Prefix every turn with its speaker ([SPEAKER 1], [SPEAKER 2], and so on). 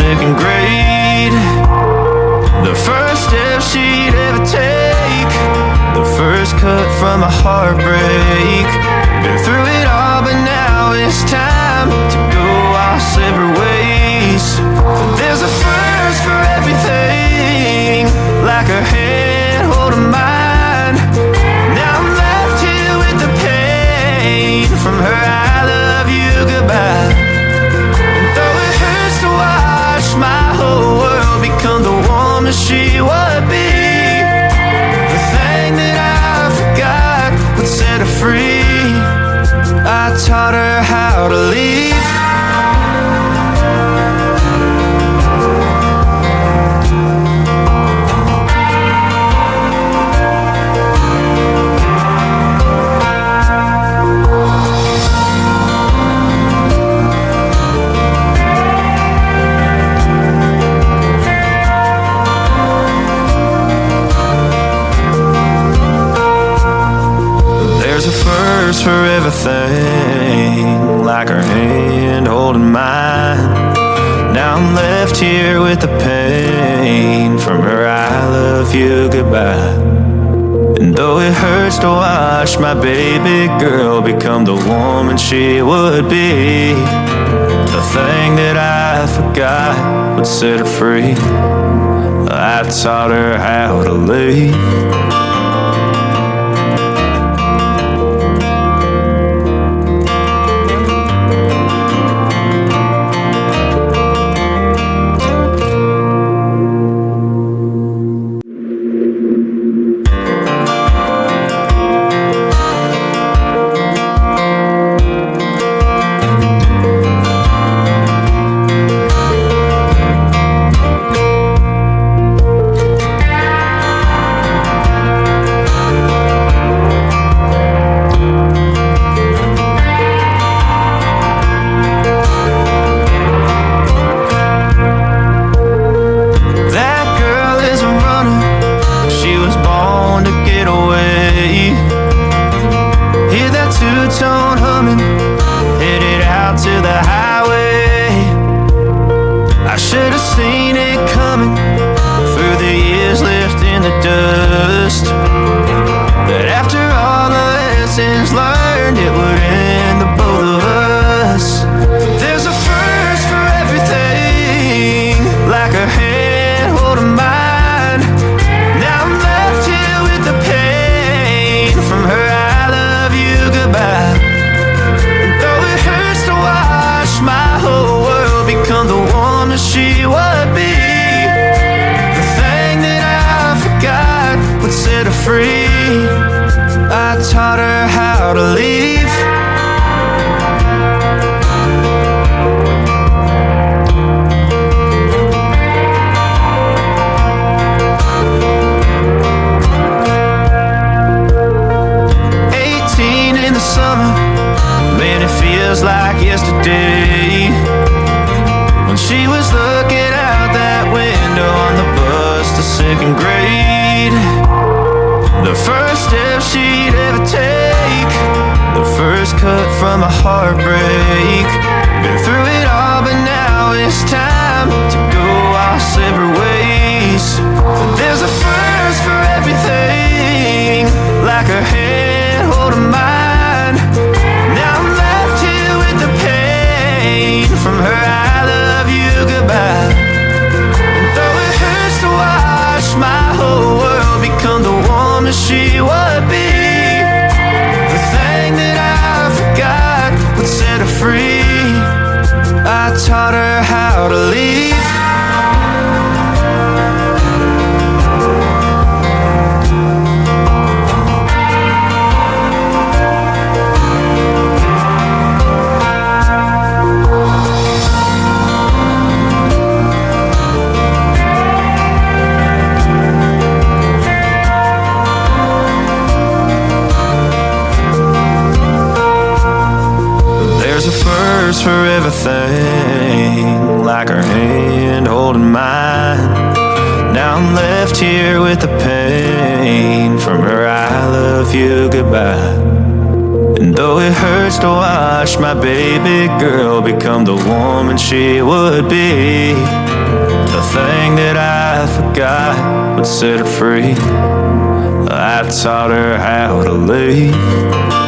[SPEAKER 1] second grade. The first step she'd ever take, the first cut from a heartbreak. Been through it all, but now it's time to go our separate ways. But there's a first for everything, like her hand holding mine. Now I'm left here with the pain from her I love you goodbye. And though it hurts to watch my whole world become the woman she would be, the thing that I forgot would set her free. I taught her how to leave. There's a first for everything, like her hand holding mine. Now I'm left here with the pain from her I love you goodbye. And though it hurts to watch my baby girl become the woman she would be, the thing that I forgot would set her free. I taught her how to leave. From a heartbreak. Been through it all, but now it's time to go our separate ways. But there's a first for everything, like her hand holding mine. Now I'm left here with the pain from her I love you goodbye. And though it hurts to watch my whole world become the woman she would be, the thing that I forgot would set her free. I taught her how to leave. First for everything, like her hand holding mine. Now I'm left here with the pain from her I love you goodbye. And though it hurts to watch my baby girl become the woman she would be, The thing that I forgot would set her free. I taught her how to leave.